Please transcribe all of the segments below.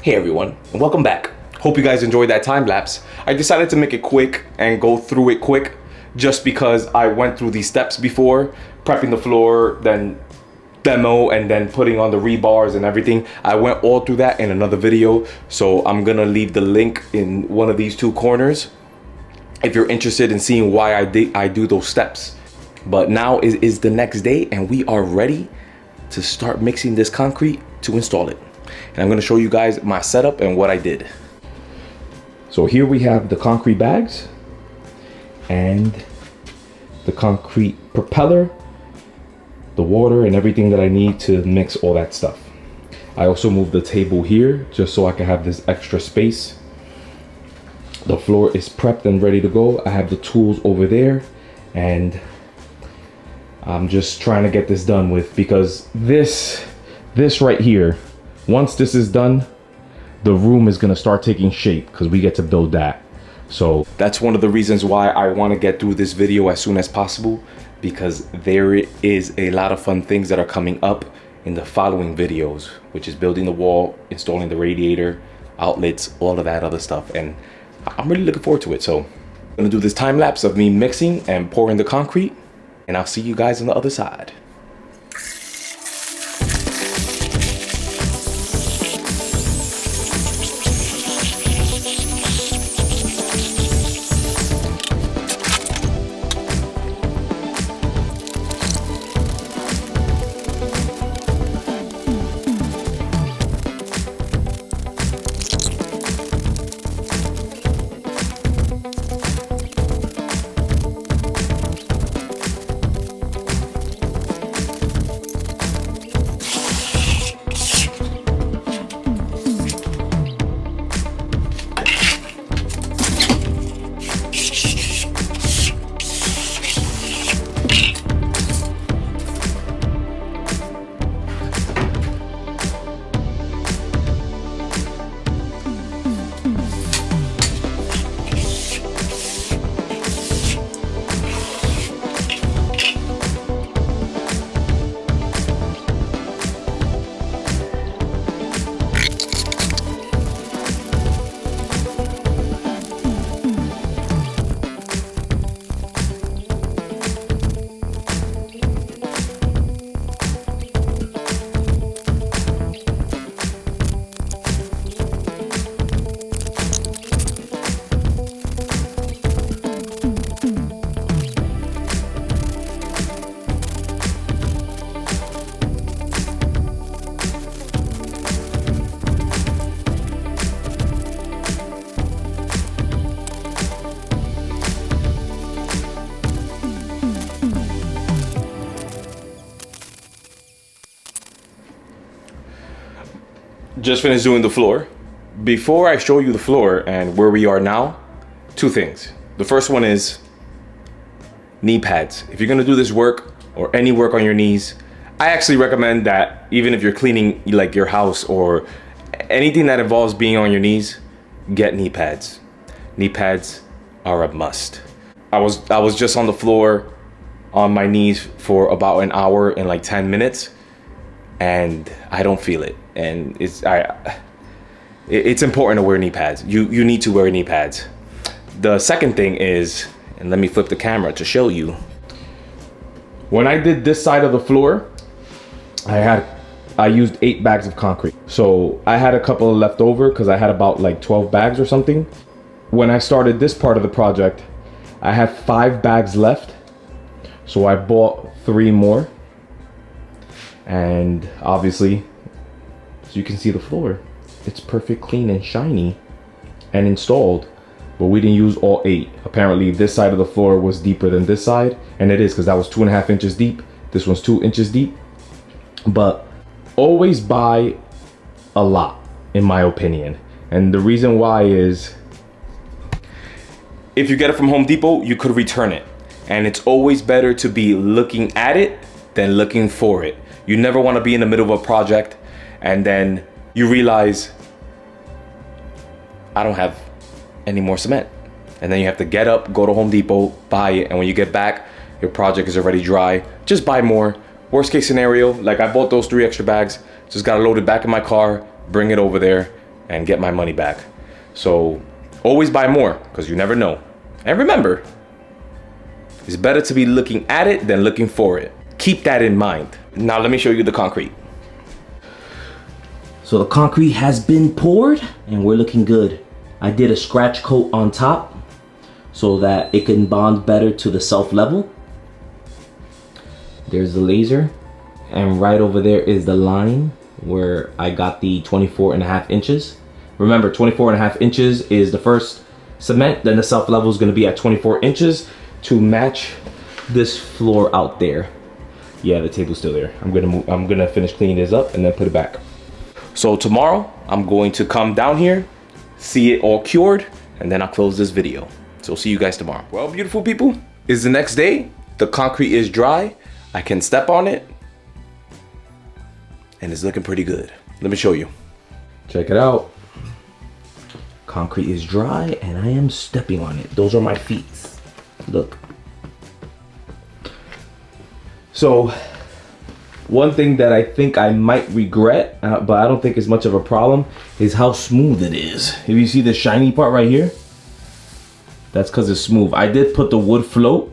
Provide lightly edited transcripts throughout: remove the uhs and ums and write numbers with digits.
Hey everyone, and welcome back. Hope you guys enjoyed that time lapse. I decided to make it quick and go through it quick just because I went through these steps before, prepping the floor, then demo, and then putting on the rebars and everything. I went all through that in another video, so I'm gonna leave the link in one of these two corners if you're interested in seeing why I do those steps. But now is the next day and we are ready to start mixing this concrete to install it. And I'm gonna show you guys my setup and what I did. So here we have the concrete bags and the concrete propeller, the water and everything that I need to mix all that stuff. I also moved the table here just so I can have this extra space. The floor is prepped and ready to go. I have the tools over there and I'm just trying to get this done with, because this right here, once this is done, the room is gonna start taking shape because we get to build that. So that's one of the reasons why I want to get through this video as soon as possible, because there is a lot of fun things that are coming up in the following videos, which is building the wall, installing the radiator, outlets, all of that other stuff. And I'm really looking forward to it. So I'm gonna do this time lapse of me mixing and pouring the concrete, and I'll see you guys on the other side. Just finished doing the floor. Before I show you the floor and where we are now, two things. The first one is knee pads. If you're gonna do this work or any work on your knees, I actually recommend that even if you're cleaning like your house or anything that involves being on your knees, get knee pads. Knee pads are a must. I was just on the floor on my knees for about an hour and like 10 minutes and I don't feel it. And it's important to wear knee pads. You need to wear knee pads. The second thing is, and let me flip the camera to show you. When I did this side of the floor, I used 8 bags of concrete. So I had a couple left over because I had about like 12 bags or something. When I started this part of the project, I had 5 bags left. So I bought 3 more. And obviously, as you can see the floor, it's perfect, clean and shiny and installed, but we didn't use all 8. Apparently this side of the floor was deeper than this side, and it is because that was 2.5 inches deep. This one's 2 inches deep. But always buy a lot, in my opinion. And the reason why is, if you get it from Home Depot, you could return it. And it's always better to be looking at it than looking for it. You never want to be in the middle of a project and then you realize, I don't have any more cement. And then you have to get up, go to Home Depot, buy it. And when you get back, your project is already dry. Just buy more. Worst case scenario, like I bought those 3 extra bags, just got to load it back in my car, bring it over there, and get my money back. So always buy more, because you never know. And remember, it's better to be looking at it than looking for it. Keep that in mind. Now let me show you the concrete. So the concrete has been poured and we're looking good. I did a scratch coat on top so that it can bond better to the self level. There's the laser, and right over there is the line where I got the 24.5 inches. Remember, 24.5 inches is the first cement, then the self level is going to be at 24 inches to match this floor out there. Yeah, the table's still there. I'm gonna finish cleaning this up and then put it back. So tomorrow I'm going to come down here, see it all cured, and then I'll close this video. So see you guys tomorrow. Well, beautiful people, it's the next day. The concrete is dry. I can step on it and it's looking pretty good. Let me show you. Check it out. Concrete is dry and I am stepping on it. Those are my feet. Look. So one thing that I think I might regret, but I don't think it's much of a problem, is how smooth it is. If you see the shiny part right here, that's because it's smooth. I did put the wood float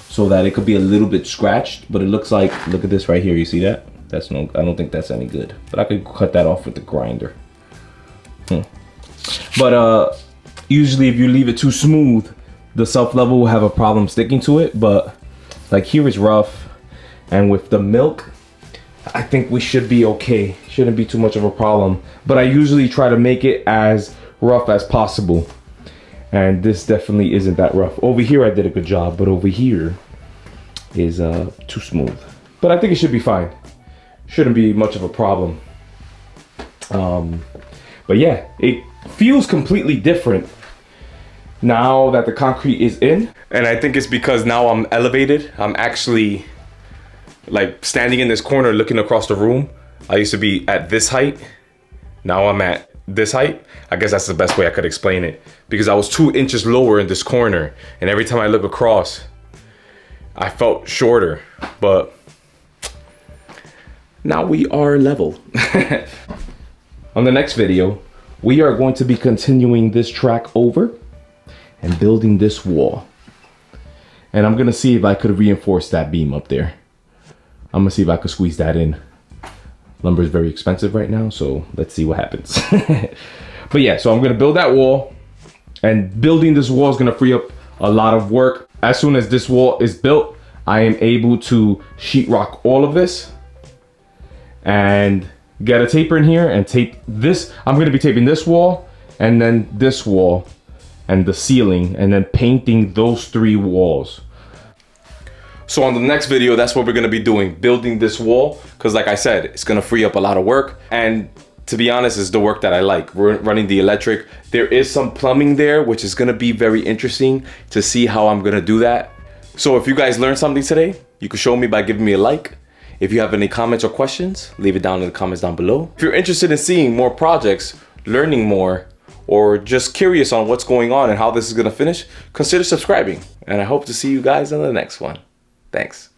so that it could be a little bit scratched, but it looks like, look at this right here, you see that? That's no, I don't think that's any good, but I could cut that off with the grinder. But usually if you leave it too smooth, the self level will have a problem sticking to it, but like here is rough, and with the milk, I think we should be okay. Shouldn't be too much of a problem, but I usually try to make it as rough as possible. And this definitely isn't that rough. Over here I did a good job, but over here is too smooth. But I think it should be fine. Shouldn't be much of a problem. But yeah, it feels completely different now that the concrete is in. And I think it's because now I'm elevated. I'm actually like standing in this corner looking across the room. I used to be at this height. Now I'm at this height. I guess that's the best way I could explain it, because I was 2 inches lower in this corner, and every time I look across I felt shorter, but now we are level. On the next video, we are going to be continuing this track over and building this wall, and I'm gonna see if I could reinforce that beam up there. I'm gonna see if I could squeeze that in. Lumber is very expensive right now, so let's see what happens. But yeah, so I'm gonna build that wall, and building this wall is gonna free up a lot of work. As soon as this wall is built, I am able to sheetrock all of this and get a taper in here and tape this. I'm gonna be taping this wall and then this wall and the ceiling, and then painting those 3 walls. So on the next video, that's what we're gonna be doing, building this wall, because like I said, it's gonna free up a lot of work, and to be honest, it's the work that I like. We're running the electric. There is some plumbing there, which is gonna be very interesting to see how I'm gonna do that. So if you guys learned something today, you can show me by giving me a like. If you have any comments or questions, leave it down in the comments down below. If you're interested in seeing more projects, learning more, or just curious on what's going on and how this is gonna finish, consider subscribing. And I hope to see you guys in the next one. Thanks.